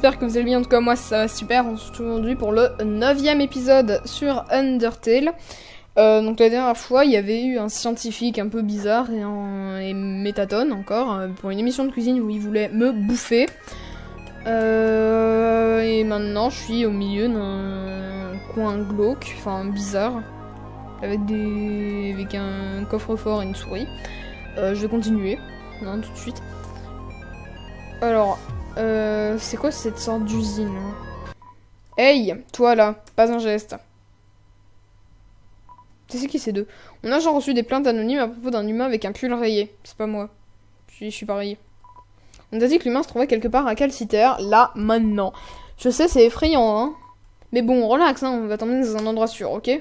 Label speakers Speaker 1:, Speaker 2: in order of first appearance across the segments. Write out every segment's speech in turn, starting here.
Speaker 1: j'espère que vous allez bien. En tout cas, moi, ça va super. On se retrouve aujourd'hui pour le 9e épisode sur Undertale. Donc la dernière fois, il y avait eu un scientifique un peu bizarre et Métatone encore, pour une émission de cuisine où il voulait me bouffer. Et maintenant, je suis au milieu d'un coin glauque, enfin bizarre, avec un coffre-fort et une souris. Je vais continuer, non, tout de suite. Alors, c'est quoi cette sorte d'usine hein? Hey, toi là, pas un geste. C'est qui ces deux? On a genre reçu des plaintes anonymes à propos d'un humain avec un pull rayé. C'est pas moi. Je suis pas rayé. On a dit que l'humain se trouvait quelque part à Calciter, là, maintenant. Je sais, c'est effrayant, hein. Mais bon, relax, hein, on va t'emmener dans un endroit sûr, ok?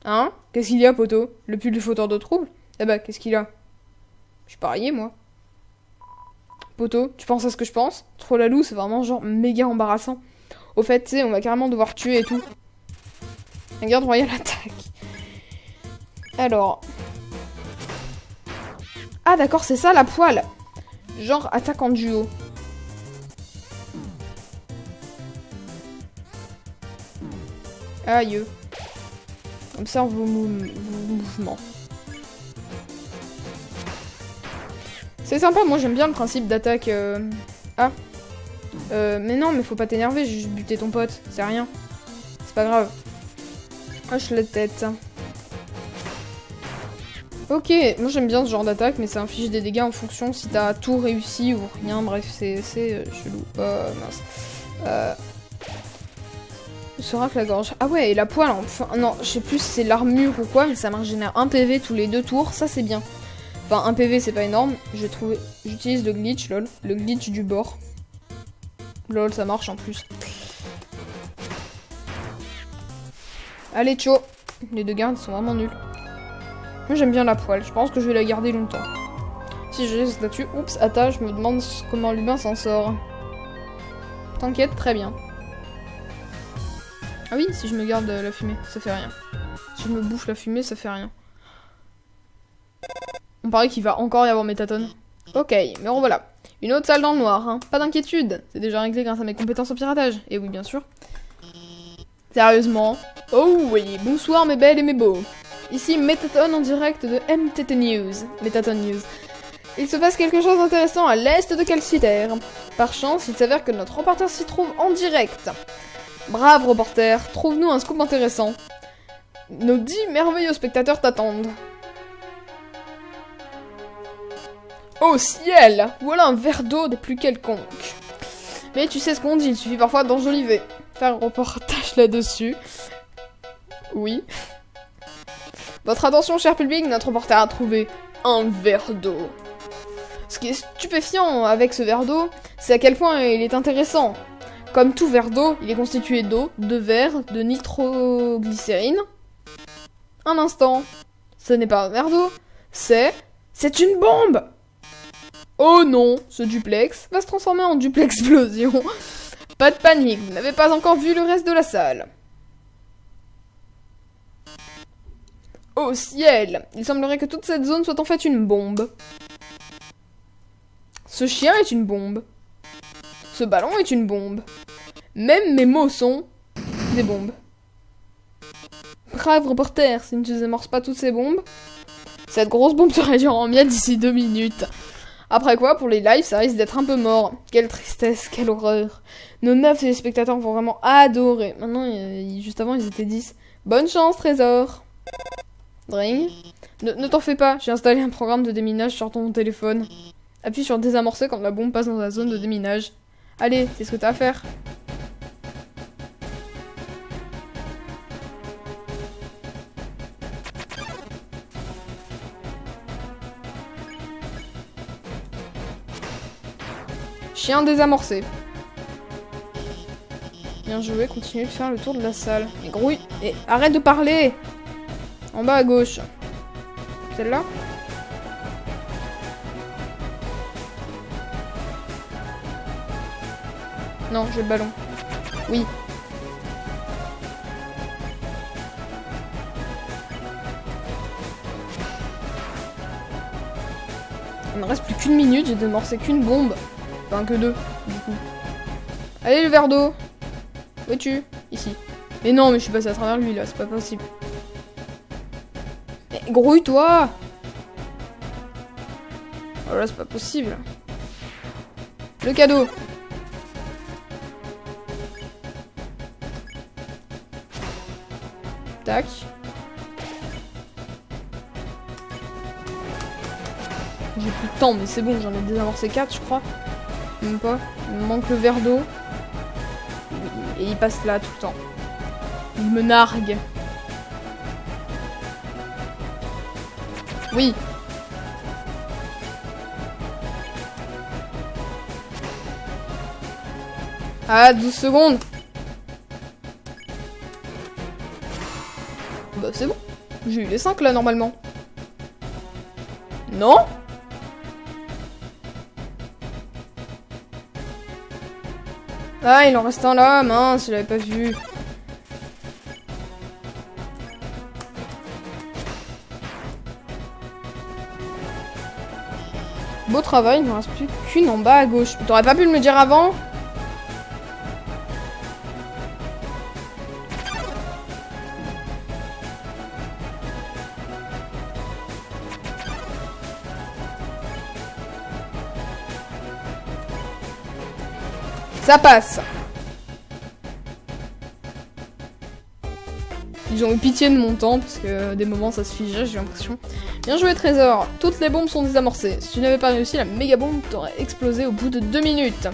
Speaker 1: Hein? Qu'est-ce qu'il y a, poteau? Le pull du fauteur de troubles? Eh bah, qu'est-ce qu'il a? Je suis pas rayé, moi. Poteau, tu penses à ce que je pense? Trop la loue, c'est vraiment genre méga embarrassant. Au fait, tu sais, on va carrément devoir tuer et tout. Un garde royal attaque. Alors. Ah d'accord, c'est ça la poêle. Genre attaque en duo. Aïe. Observe vos mouvements. C'est sympa, moi j'aime bien le principe d'attaque. Ah. Mais non, mais faut pas t'énerver, j'ai juste buté ton pote, c'est rien. C'est pas grave. Hoche la tête. Ok, moi j'aime bien ce genre d'attaque, mais ça inflige des dégâts en fonction si t'as tout réussi ou rien, bref, c'est chelou. Mince. Sera que la gorge. Ah ouais, et la poêle, enfin, non, je sais plus si c'est l'armure ou quoi, mais ça me génère 1 PV tous les 2 tours, ça c'est bien. Enfin, 1 PV c'est pas énorme, j'utilise le glitch, lol, le glitch du bord. Lol, ça marche en plus. Allez, tcho. Les deux gardes sont vraiment nuls. Moi, j'aime bien la poêle. Je pense que je vais la garder longtemps. Si je laisse là-dessus... Oups, attends, je me demande comment l'humain s'en sort. T'inquiète, très bien. Ah oui, si je me garde la fumée, ça fait rien. Si je me bouffe la fumée, ça fait rien. On paraît qu'il va encore y avoir Métatone. Ok, mais revoilà. Une autre salle dans le noir, hein. Pas d'inquiétude. C'est déjà réglé grâce à mes compétences en piratage. Et oui, bien sûr. Sérieusement. Oh oui, bonsoir mes belles et mes beaux. Ici Métatone en direct de MTT News. Métatone News. Il se passe quelque chose d'intéressant à l'est de Calciter. Par chance, il s'avère que notre reporter s'y trouve en direct. Brave reporter, trouve-nous un scoop intéressant. Nos 10 merveilleux spectateurs t'attendent. Oh ciel! Voilà un verre d'eau des plus quelconques. Mais tu sais ce qu'on dit, il suffit parfois d'enjoliver. Faire un reportage là-dessus. Oui. Votre attention, cher public, notre reporter a trouvé un verre d'eau. Ce qui est stupéfiant avec ce verre d'eau, c'est à quel point il est intéressant. Comme tout verre d'eau, il est constitué d'eau, de verre, de nitroglycérine. Un instant. Ce n'est pas un verre d'eau, c'est une bombe! Oh non, ce duplex va se transformer en duplex explosion. Pas de panique, vous n'avez pas encore vu le reste de la salle. Oh ciel, il semblerait que toute cette zone soit en fait une bombe. Ce chien est une bombe. Ce ballon est une bombe. Même mes mots sont des bombes. Brave reporter, si tu ne désamorces pas toutes ces bombes, cette grosse bombe se réduira en miettes d'ici 2 minutes. Après quoi, pour les lives, ça risque d'être un peu mort. Quelle tristesse, quelle horreur. Nos 9 téléspectateurs vont vraiment adorer. Maintenant, juste avant, ils étaient 10. Bonne chance, trésor. Dring. Ne t'en fais pas, j'ai installé un programme de déminage sur ton téléphone. Appuie sur désamorcer quand la bombe passe dans la zone de déminage. Allez, c'est ce que t'as à faire. Chien désamorcé. Bien joué, continue de faire le tour de la salle. Et grouille. Et arrête de parler! En bas à gauche. Celle-là? Non, j'ai le ballon. Oui. Il me reste plus qu'une minute, j'ai désamorcé qu'une bombe. Enfin, que 2, du coup. Allez, le verre d'eau. Où es-tu? Ici. Mais non, mais je suis passé à travers lui, là. C'est pas possible. Mais grouille-toi! Oh là, c'est pas possible. Le cadeau. Tac. J'ai plus de temps, mais c'est bon, j'en ai désamorcé 4, je crois. Même pas. Il me manque le verre d'eau. Et il passe là tout le temps. Il me nargue. Oui. Ah, 12 secondes. Bah c'est bon. J'ai eu les 5 là normalement. Non? Ah, il en reste un là, mince, je l'avais pas vu. Beau travail, il ne me reste plus qu'une en bas à gauche. T'aurais pas pu me le dire avant? Ça passe. Ils ont eu pitié de mon temps, parce que des moments ça se figeait, j'ai l'impression. Bien joué Trésor, toutes les bombes sont désamorcées. Si tu n'avais pas réussi, la méga bombe t'aurait explosé au bout de 2 minutes.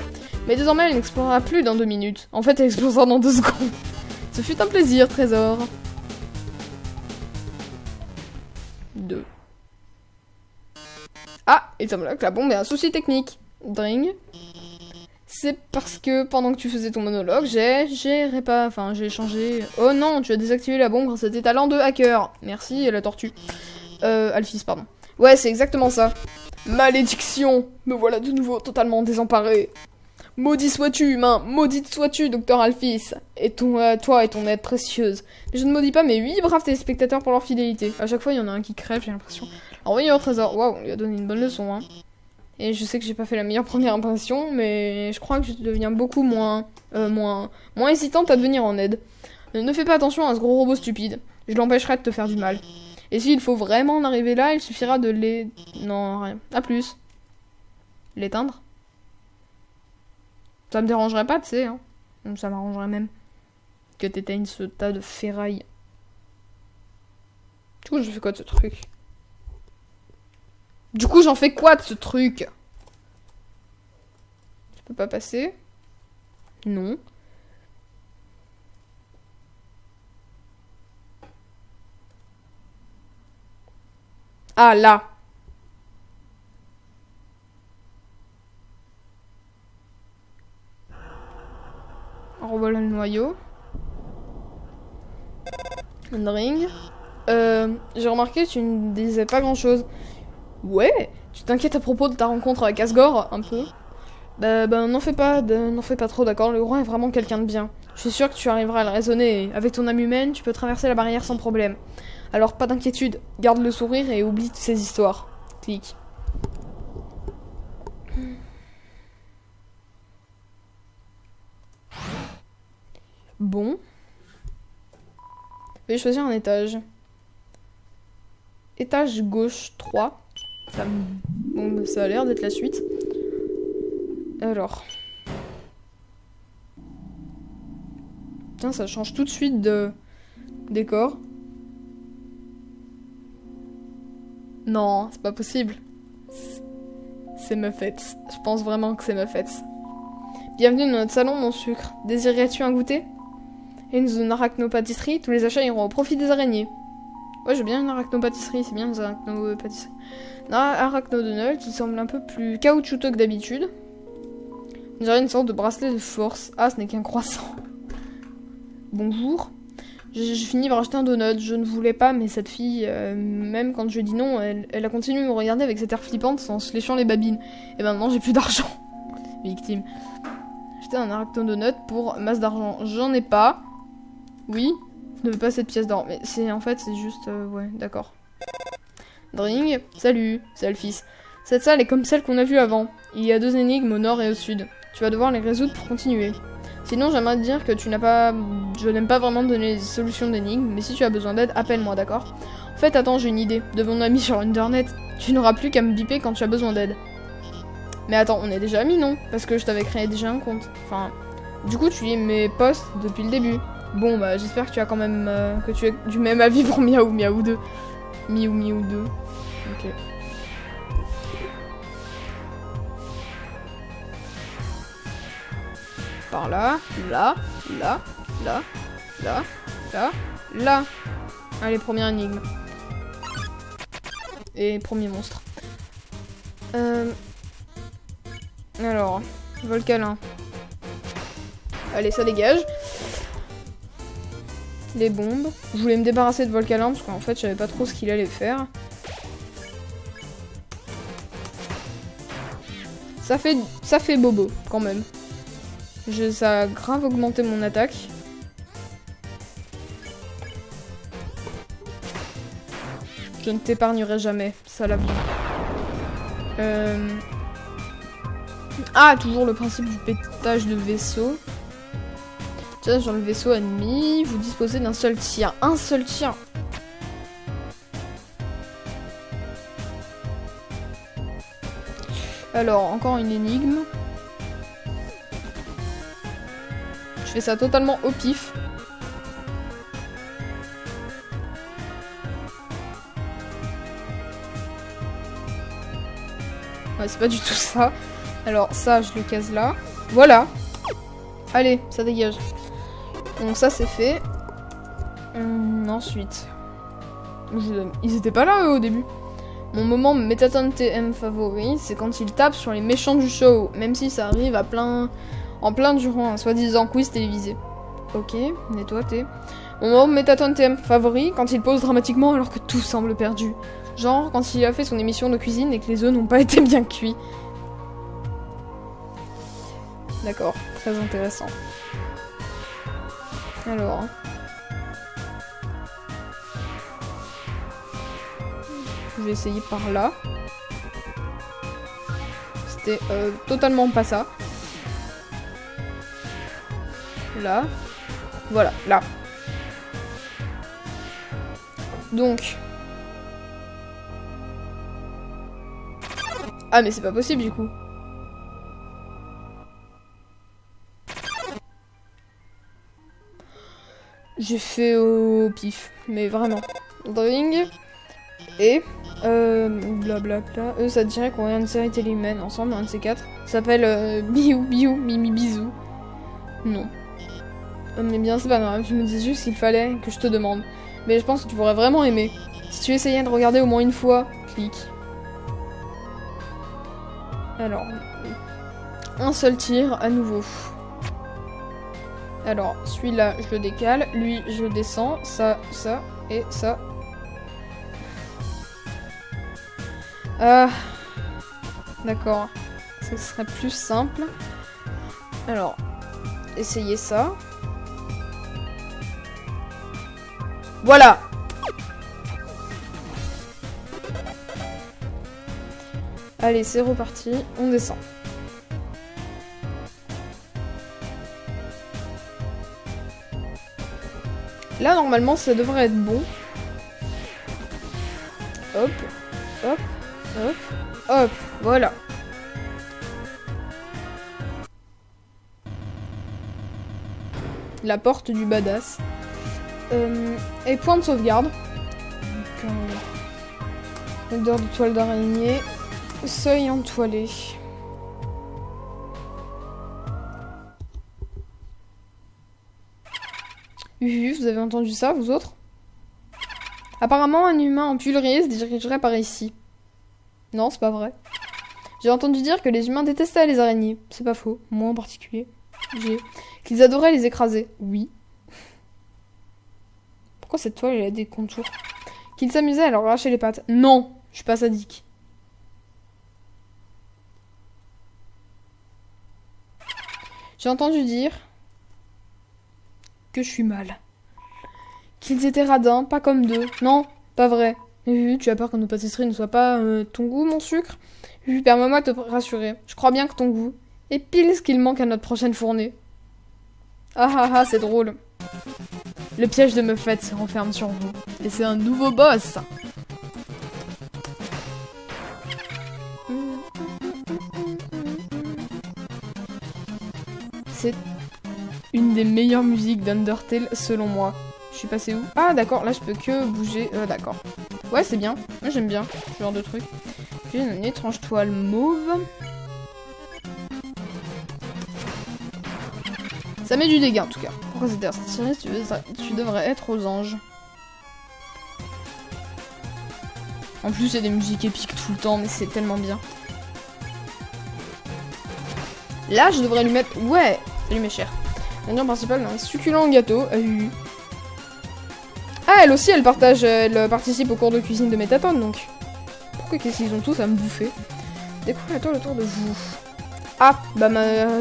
Speaker 1: Mais désormais elle n'explosera plus dans 2 minutes. En fait elle explosera dans 2 secondes. Ce fut un plaisir Trésor. 2. Ah, il semble que la bombe ait un souci technique. Dring. C'est parce que pendant que tu faisais ton monologue, j'ai changé... Oh non, tu as désactivé la bombe grâce à tes talents de hacker. Merci, la tortue. Alphys, pardon. Ouais, c'est exactement ça. Malédiction! Me voilà de nouveau totalement désemparé. Maudit sois-tu, humain! Maudite sois-tu, docteur Alphys! Et toi et ton aide précieuse. Je ne maudis pas mes 8 braves téléspectateurs pour leur fidélité. À chaque fois, il y en a un qui crève, j'ai l'impression. Alors oui, au trésor. Waouh, on lui a donné une bonne leçon, hein. Et je sais que j'ai pas fait la meilleure première impression, mais je crois que je deviens beaucoup moins hésitante à devenir en aide. Ne fais pas attention à ce gros robot stupide. Je l'empêcherai de te faire du mal. Et s'il faut vraiment en arriver là, il suffira de les... Non, rien. À plus. L'éteindre? Ça me dérangerait pas, tu sais, hein. Ça m'arrangerait même. Que t'éteignes ce tas de ferraille. Du coup, je fais quoi de ce truc? Du coup, j'en fais quoi de ce truc? Je peux pas passer? Non. Ah, là. Revoilà le noyau. Un ring. J'ai remarqué que tu ne disais pas grand-chose. Ouais, tu t'inquiètes à propos de ta rencontre avec Asgore, un peu. Bah n'en fais pas trop, d'accord. Le roi est vraiment quelqu'un de bien. Je suis sûre que tu arriveras à le raisonner. Et avec ton âme humaine, tu peux traverser la barrière sans problème. Alors pas d'inquiétude, garde le sourire et oublie toutes ces histoires. Clique. Bon. Je vais choisir un étage. Étage gauche 3. Bon, ça a l'air d'être la suite. Alors. Tiens, ça change tout de suite de décor. Non, c'est pas possible. C'est Muffets. Je pense vraiment que c'est Muffets. Bienvenue dans notre salon, mon sucre. Désirais-tu un goûter? Et une zone arachno-pâtisserie, tous les achats iront au profit des araignées. Ouais, j'ai bien une arachno-pâtisserie, c'est bien les arachno-pâtisseries. Arachno-donut, il semble un peu plus caoutchouteux que d'habitude. On dirait une sorte de bracelet de force. Ah, ce n'est qu'un croissant. Bonjour. J'ai fini par acheter un donut. Je ne voulais pas, mais cette fille, même quand je lui ai dit non, elle a continué de me regarder avec cette air flippante en se léchant les babines. Et maintenant, j'ai plus d'argent. Victime. Acheter un arachno-donut pour masse d'argent. J'en ai pas. Oui. Je ne veux pas cette pièce d'or. Mais en fait, c'est juste... ouais, d'accord. Dring. Salut, c'est Alphys. Cette salle est comme celle qu'on a vue avant. Il y a 2 énigmes au nord et au sud. Tu vas devoir les résoudre pour continuer. Sinon, j'aimerais te dire que tu n'as pas... Je n'aime pas vraiment donner des solutions d'énigmes, mais si tu as besoin d'aide, appelle-moi, d'accord? En fait, attends, j'ai une idée. De mon ami sur Internet, tu n'auras plus qu'à me biper quand tu as besoin d'aide. Mais attends, on est déjà amis, non? Parce que je t'avais créé déjà un compte. Enfin, du coup, tu lis mes posts depuis le début. Bon, bah, j'espère que tu as quand même... que tu es du même avis pour Miaou Miaou 2. Miaou Miaou 2. Ok. Par là, là, là, là, là, là, là. Allez, première énigme. Et premier monstre. Alors, Volcalin. Allez, ça dégage. Les bombes. Je voulais me débarrasser de Volcalin parce qu'en fait, je savais pas trop ce qu'il allait faire. Ça fait bobo, quand même. Ça a grave augmenté mon attaque. Je ne t'épargnerai jamais, ça l'a bien. Ah, toujours le principe du pétage de vaisseau. Tiens, sur le vaisseau ennemi, vous disposez d'un seul tir. Un seul tir. Alors, encore une énigme. Je fais ça totalement au pif. Ouais, c'est pas du tout ça. Alors, ça, je le case là. Voilà. Allez, ça dégage. Donc ça, c'est fait. Ensuite. Ils étaient pas là, eux, au début. Mon moment Métaton TM favori, c'est quand il tape sur les méchants du show. Même si ça arrive en plein durant un soi-disant quiz télévisé. Ok, nettoie tes... Mon moment Métaton TM favori, quand il pose dramatiquement alors que tout semble perdu. Genre, quand il a fait son émission de cuisine et que les œufs n'ont pas été bien cuits. D'accord, très intéressant. Alors... Je vais essayer par là. C'était totalement pas ça. Là. Voilà, là. Donc... Ah mais c'est pas possible du coup. J'ai fait au pif, mais vraiment. Dring. Et... blablabla. Eux ça dirait qu'on regarde une série télé humaine ensemble, un de ces quatre. Ça s'appelle Biou Biou Mimi Bisou. Non. Mais bien c'est pas grave, je me dis juste qu'il fallait que je te demande. Mais je pense que tu pourrais vraiment aimer. Si tu essayais de regarder au moins une fois, clique. Alors, un seul tir à nouveau. Alors, celui-là, je le décale. Lui, je le descends. Ça, ça et ça. Ah, d'accord. Ça serait plus simple. Alors, essayez ça. Voilà! Allez, c'est reparti, on descend. Là, normalement, ça devrait être bon. Hop, hop, hop, hop, voilà. La porte du badass. Et point de sauvegarde. Odeur de toile d'araignée. Seuil entoilé. Vous avez entendu ça, vous autres? Apparemment, un humain en pullerie se dirigerait par ici. Non, c'est pas vrai. J'ai entendu dire que les humains détestaient les araignées. C'est pas faux, moi en particulier. Qu'ils adoraient les écraser. Oui. Pourquoi cette toile, elle a des contours? Qu'ils s'amusaient à leur arracher les pattes. Non, je suis pas sadique. J'ai entendu dire que je suis mal. Qu'ils étaient radins, pas comme d'eux. Non, pas vrai. Tu as peur que nos pâtisseries ne soient pas ton goût, mon sucre? Permets-moi de te rassurer. Je crois bien que ton goût est pile ce qu'il manque à notre prochaine fournée. Ah ah ah, c'est drôle. Le piège de Muffet se renferme sur vous. Et c'est un nouveau boss. C'est une des meilleures musiques d'Undertale selon moi. Je suis passé où? Ah d'accord, là je peux que bouger. D'accord. Ouais, c'est bien. Moi j'aime bien ce genre de truc. J'ai une étrange toile mauve. Ça met du dégât en tout cas. Pourquoi c'était stylé? Tu devrais être aux anges. En plus, il y a des musiques épiques tout le temps, mais c'est tellement bien. Là, je devrais lui mettre... Ouais! Salut mes chers. L'ingrédient principal d'un succulent gâteau. Ah, elle aussi, elle participe au cours de cuisine de Métatone, donc. Pourquoi qu'est-ce qu'ils ont tous à me bouffer? Découvrez la toile autour de vous. Ah, bah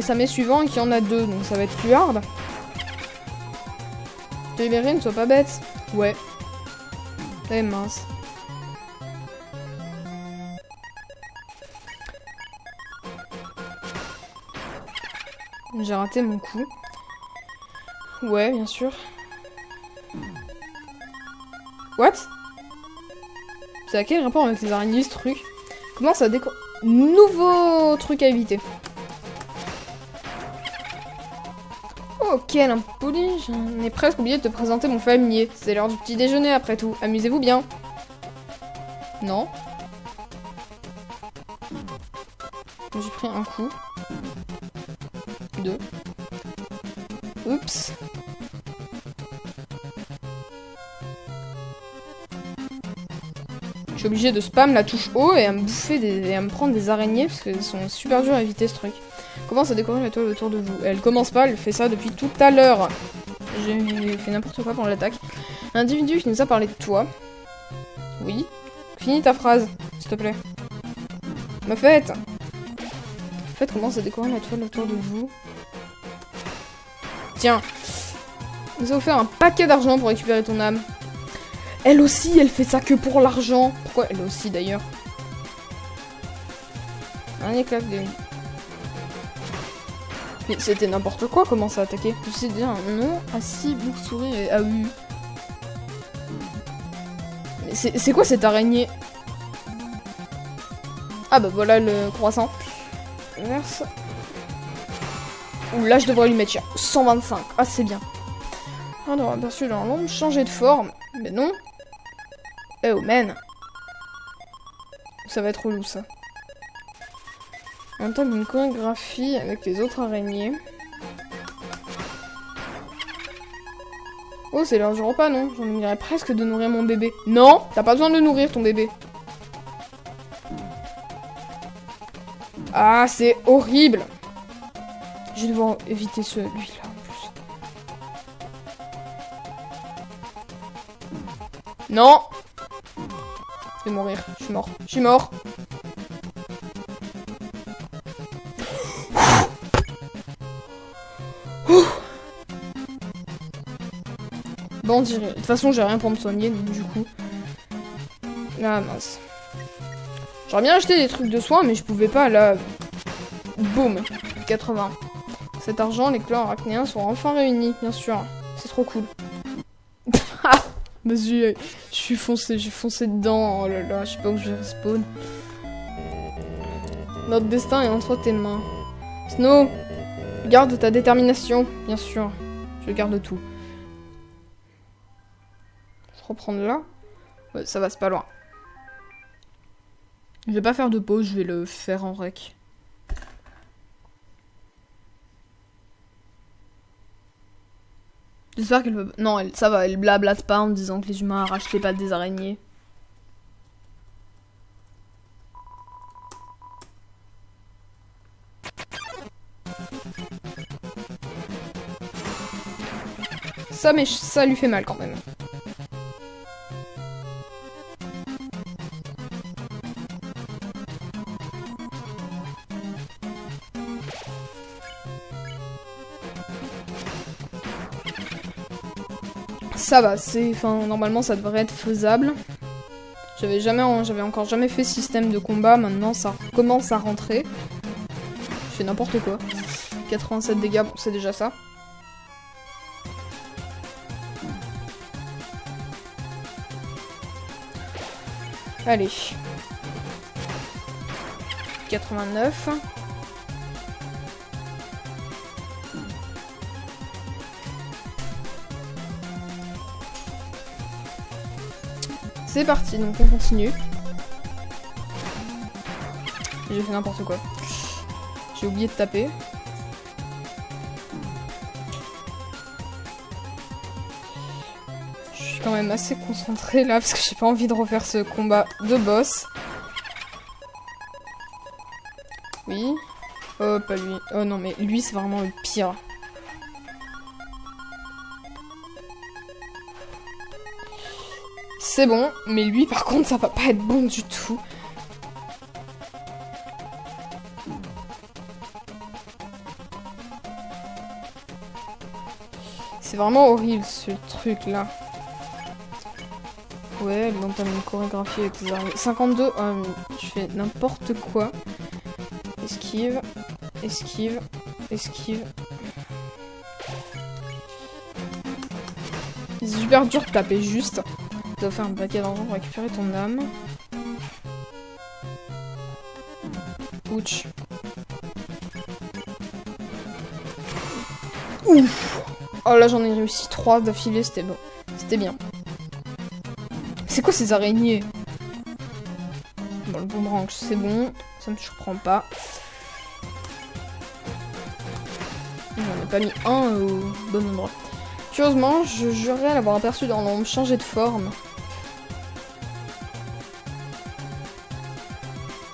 Speaker 1: ça m'est suivant qu'il y en a 2, donc ça va être plus hard. Déliré, ne sois pas bête. Ouais. Eh mince. J'ai raté mon coup. Ouais, bien sûr. What? C'est à quel rapport avec les araignées, ce truc? Comment ça déco... Nouveau truc à éviter. Oh, quel impoli. J'en ai presque oublié de te présenter mon familier. C'est l'heure du petit déjeuner, après tout. Amusez-vous bien. Non. J'ai pris un coup. 2. Oups. Je suis obligée de spam la touche haut et à me bouffer et à me prendre des araignées parce qu'elles sont super dures à éviter ce truc. Commence à décorer la toile autour de vous. Elle commence pas, elle fait ça depuis tout à l'heure. J'ai fait n'importe quoi pendant l'attaque. Un individu qui nous a parlé de toi. Oui. Finis ta phrase, s'il te plaît. Muffet. Muffet commence à décorer la toile autour de vous. Tiens. Elle nous a offert un paquet d'argent pour récupérer ton âme. Elle aussi, elle fait ça que pour l'argent. Pourquoi elle aussi, d'ailleurs? Un éclat de... Mais c'était n'importe quoi, comment ça attaquer? Je sais dire un nom, assis, boucle, sourire et AU. Mais c'est quoi cette araignée? Ah bah voilà le croissant. Inverse. Ouh, là je devrais lui mettre 125. Ah c'est bien. On aura aperçu dans l'ombre changer de forme. Mais non. Oh man. Ça va être relou ça. En même temps une chorégraphie avec les autres araignées. Oh c'est l'heure du repas non? J'en oublierais presque de nourrir mon bébé. Non, t'as pas besoin de nourrir ton bébé. Ah c'est horrible. Je vais devoir éviter celui-là en plus. Non. Je vais mourir, je suis mort. Je suis mort. Bon, de toute façon, j'ai rien pour me soigner, donc du coup. Ah mince. J'aurais bien acheté des trucs de soins, mais je pouvais pas, là. Boum. 80. Cet argent, les clans arachnéens seront enfin réunis, bien sûr. C'est trop cool. Vas-y, j'ai foncé dedans. Oh là là, je sais pas où je vais respawn. Notre destin est entre tes mains. Snow, garde ta détermination, bien sûr. Je garde tout. Je vais reprendre là. Ouais, ça va, c'est pas loin. Je vais pas faire de pause, je vais le faire en rec. J'espère qu'elle peut... Non, ça va, elle blablate pas en disant que les humains arrachent les pattes des araignées. Ça, mais ça lui fait mal quand même. Ça va, enfin, normalement ça devrait être faisable. J'avais encore jamais fait système de combat, maintenant ça commence à rentrer. Je fais n'importe quoi. 87 dégâts, bon c'est déjà ça. Allez. 89. C'est parti, donc on continue. J'ai fait n'importe quoi. J'ai oublié de taper. Je suis quand même assez concentrée là parce que j'ai pas envie de refaire ce combat de boss. Oui. Oh, pas lui. Oh non, mais lui, c'est vraiment le pire. C'est bon, mais lui, par contre, ça va pas être bon du tout. C'est vraiment horrible, ce truc-là. Ouais, elle entame une chorégraphie avec les araignées. 52, je fais n'importe quoi. Esquive, esquive, esquive. C'est super dur de taper juste. Tu dois faire un paquet d'argent pour récupérer ton âme. Ouch. Ouf. Oh là, j'en ai réussi 3 d'affilée, c'était bon. C'était bien. C'est quoi ces araignées? Bon, le boomerang, c'est bon. Ça me surprend pas. J'en ai pas mis un au bon endroit. Curieusement, je jurerais l'avoir aperçu dans l'ombre changer de forme.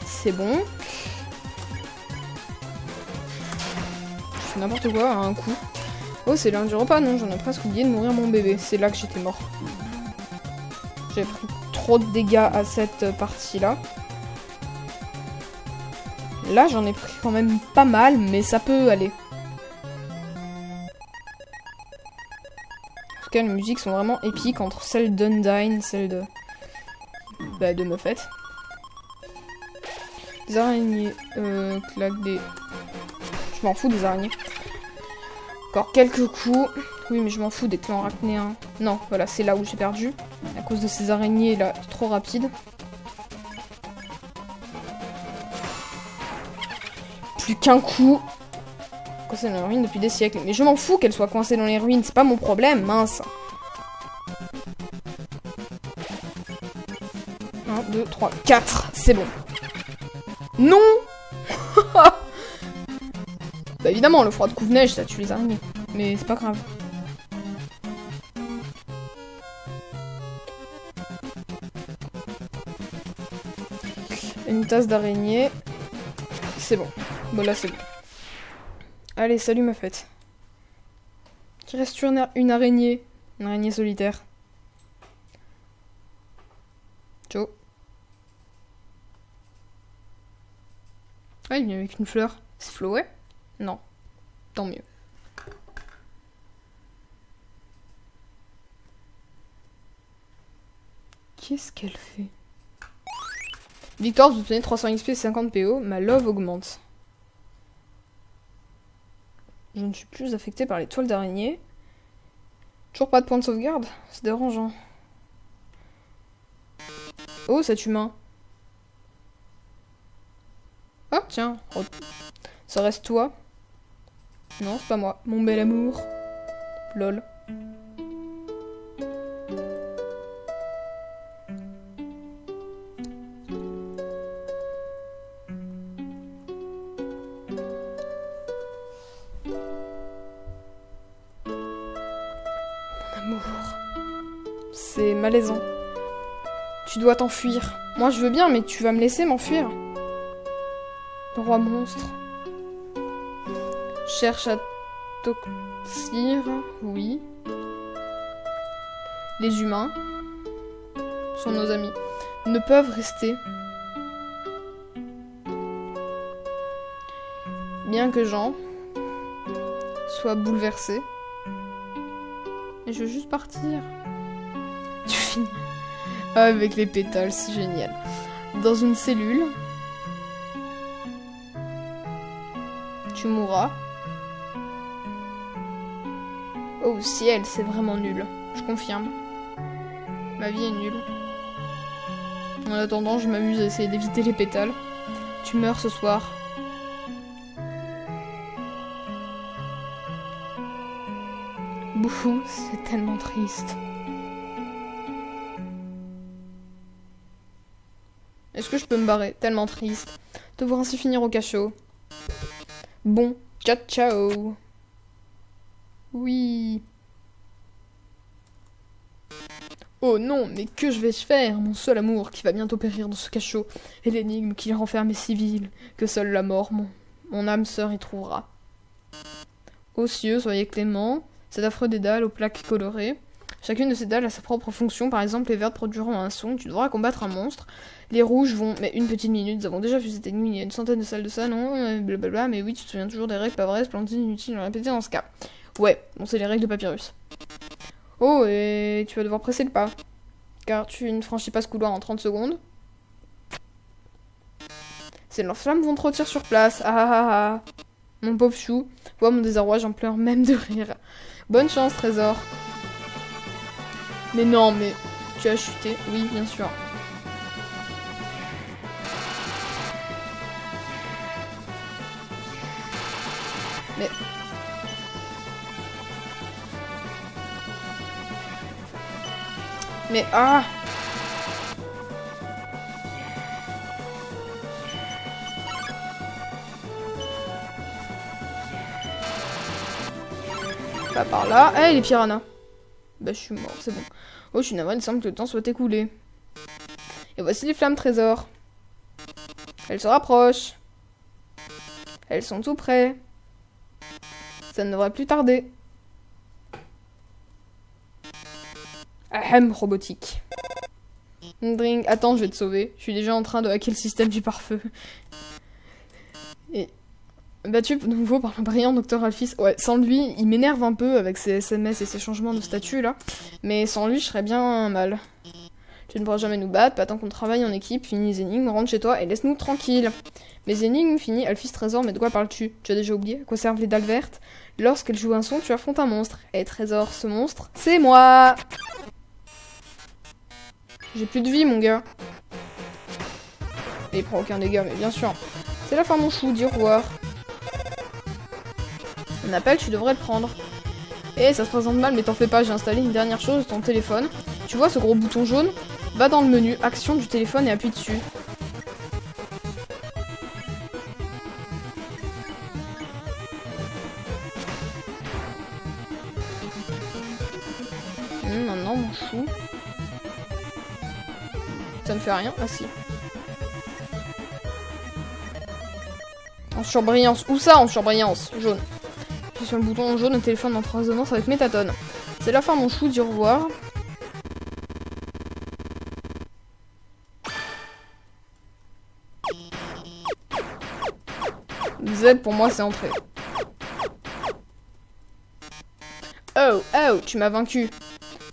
Speaker 1: C'est bon. Je fais n'importe quoi à un coup. Oh, c'est l'heure du repas? Non, j'en ai presque oublié de nourrir mon bébé. C'est là que j'étais mort. J'ai pris trop de dégâts à cette partie-là. Là, j'en ai pris quand même pas mal, mais ça peut aller. En tout cas, les musiques sont vraiment épiques entre celle d'Undyne, celle de... Bah, de Muffet. Des araignées, claque des... Je m'en fous des araignées. Encore quelques coups. Oui, mais je m'en fous des clans arachnéens. Non, voilà, c'est là où j'ai perdu. À cause de ces araignées là, trop rapides. Plus qu'un coup. Coincée dans les ruines depuis des siècles. Mais je m'en fous qu'elle soit coincée dans les ruines, c'est pas mon problème, mince. 1, 2, 3, 4, c'est bon. Non. Bah évidemment, le froid de couve-neige, ça tue les araignées. Mais c'est pas grave. Une tasse d'araignée. C'est bon. Bon là c'est bon. Allez, salut ma fête. Qui reste sur une araignée. Une araignée solitaire. Ciao. Ah, il vient avec une fleur. C'est Chloé? Non. Tant mieux. Qu'est-ce qu'elle fait? Victoire, vous obtenez 300 XP et 50 PO. Ma love augmente. Je ne suis plus affectée par les toiles d'araignée. Toujours pas de point de sauvegarde? C'est dérangeant. Oh, cet humain. Ah, tiens. Ça reste toi? Non, c'est pas moi. Mon bel amour. Lol. Mon amour. C'est malaisant. Tu dois t'enfuir. Moi, je veux bien, mais tu vas me laisser m'enfuir. Le roi monstre. Cherche à toxir. Oui. Les humains sont nos amis. Ne peuvent rester. Bien que Jean soit bouleversé. Et je veux juste partir. Tu finis. Ah, avec les pétales, c'est génial. Dans une cellule. Tu mourras. Oh ciel, c'est vraiment nul. Je confirme. Ma vie est nulle. En attendant, je m'amuse à essayer d'éviter les pétales. Tu meurs ce soir. Bouffou, c'est tellement triste. Est-ce que je peux me barrer? Tellement triste. De voir ainsi finir au cachot. Bon, ciao ciao. Oui. Oh non, mais que je vais faire? Mon seul amour qui va bientôt périr dans ce cachot. Et l'énigme qui le renferme est si vile que seule la mort, mon âme sœur y trouvera. Ô cieux, soyez cléments. Cet affreux dédale aux plaques colorées. Chacune de ces dalles a sa propre fonction. Par exemple, les vertes produiront un son. Tu devras combattre un monstre. Les rouges vont... Mais une petite minute, nous avons déjà vu cette énigme. Il y a une centaine de salles de ça, non? Blablabla. Mais oui, tu te souviens toujours des règles, pas vraies, splendides, inutiles à répéter dans ce cas. Ouais, bon, c'est les règles de Papyrus. Oh, et tu vas devoir presser le pas. Car tu ne franchis pas ce couloir en 30 secondes. Ces lance-flammes vont te retirer sur place. Ah ah ah. Mon pauvre chou. Vois mon désarroi, j'en pleure même de rire. Bonne chance, trésor. Mais non, mais... Tu as chuté? Oui, bien sûr. Mais... Mais... Ah! Pas par là. Eh, les piranhas. Bah, je suis mort, c'est bon. Oh, je suis navrée, il semble que le temps soit écoulé. Et voici les flammes trésors. Elles se rapprochent. Elles sont tout près. Ça ne devrait plus tarder. Ahem, robotique. Drink. Attends, je vais te sauver. Je suis déjà en train de hacker le système du pare-feu. Et... Battu de nouveau par le brillant Dr. Alphys. Ouais, sans lui, il m'énerve un peu avec ses SMS et ses changements de statut là. Mais sans lui, je serais bien mal. Tu ne pourras jamais nous battre, pas tant qu'on travaille en équipe. Finis les énigmes, rentre chez toi et laisse-nous tranquilles. Les énigmes, fini, Alphys Trésor, mais de quoi parles-tu? Tu as déjà oublié? À quoi servent les dalles vertes? Lorsqu'elle joue un son, tu affrontes un monstre. Et Trésor, ce monstre, c'est moi! J'ai plus de vie, mon gars. Et il prend aucun dégât, mais bien sûr. C'est la fin, mon chou, dis au revoir. Un appel, tu devrais le prendre. Et ça se présente mal, mais t'en fais pas, j'ai installé une dernière chose, ton téléphone. Tu vois ce gros bouton jaune? Va dans le menu, action du téléphone et appuie dessus. Maintenant, mon chou. Ça ne fait rien? Ah si. En surbrillance. Où ça en surbrillance? Jaune. Puis sur le bouton jaune, le téléphone entre en résonance avec Métatone. C'est la fin, mon chou, dis au revoir. Z pour moi, c'est entré. Oh, oh, tu m'as vaincu.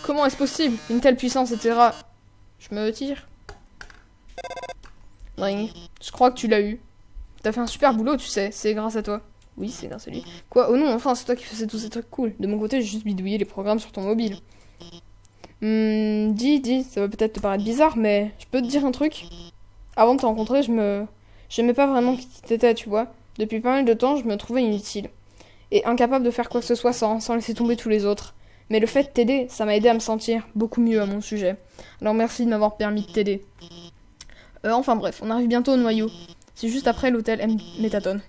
Speaker 1: Comment est-ce possible? Une telle puissance, etc. Je me tire. Ring. Je crois que tu l'as eu. T'as fait un super boulot, tu sais. C'est grâce à toi. Oui, c'est grâce à lui. Quoi? Oh non, enfin, c'est toi qui faisais tous ces trucs cool. De mon côté, j'ai juste bidouillé les programmes sur ton mobile. Dis, ça va peut-être te paraître bizarre, mais je peux te dire un truc? Avant de te rencontrer, j'aimais pas vraiment qui t'étais, tu vois. Depuis pas mal de temps, je me trouvais inutile. Et incapable de faire quoi que ce soit sans laisser tomber tous les autres. Mais le fait de t'aider, ça m'a aidé à me sentir beaucoup mieux à mon sujet. Alors merci de m'avoir permis de t'aider. Enfin bref, on arrive bientôt au noyau. C'est juste après l'hôtel Métatone.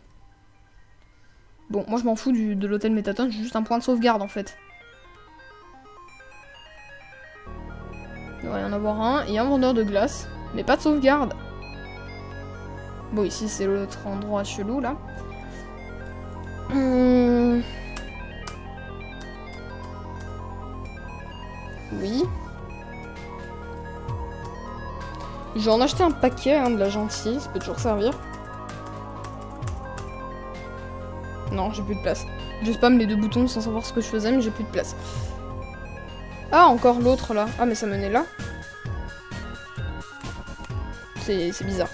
Speaker 1: Bon, moi je m'en fous de l'hôtel Métatone, j'ai juste un point de sauvegarde en fait. Il devrait y en avoir un, et un vendeur de glace, mais pas de sauvegarde. Bon, ici c'est l'autre endroit chelou là. Oui. Je vais en acheter un paquet, hein, de la gentille, ça peut toujours servir. Non, j'ai plus de place. Je spamme les deux boutons sans savoir ce que je faisais, mais j'ai plus de place. Ah, encore l'autre là. Ah, mais ça menait là. C'est bizarre.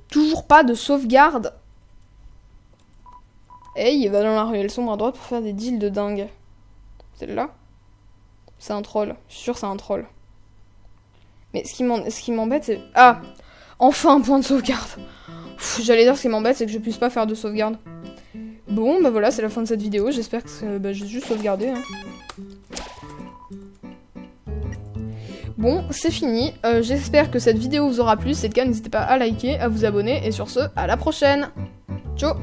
Speaker 1: Toujours pas de sauvegarde. Hey, il va dans la ruelle sombre à droite pour faire des deals de dingue. Celle-là? C'est un troll. Je suis sûre que c'est un troll. Mais ce qui m'embête, c'est... Ah! Enfin un point de sauvegarde. J'allais dire ce qui m'embête, c'est que je puisse pas faire de sauvegarde. Bon, bah voilà, c'est la fin de cette vidéo. J'espère que je vais juste sauvegarder. Hein. Bon, c'est fini. J'espère que cette vidéo vous aura plu. Si c'est le cas, n'hésitez pas à liker, à vous abonner. Et sur ce, à la prochaine. Ciao.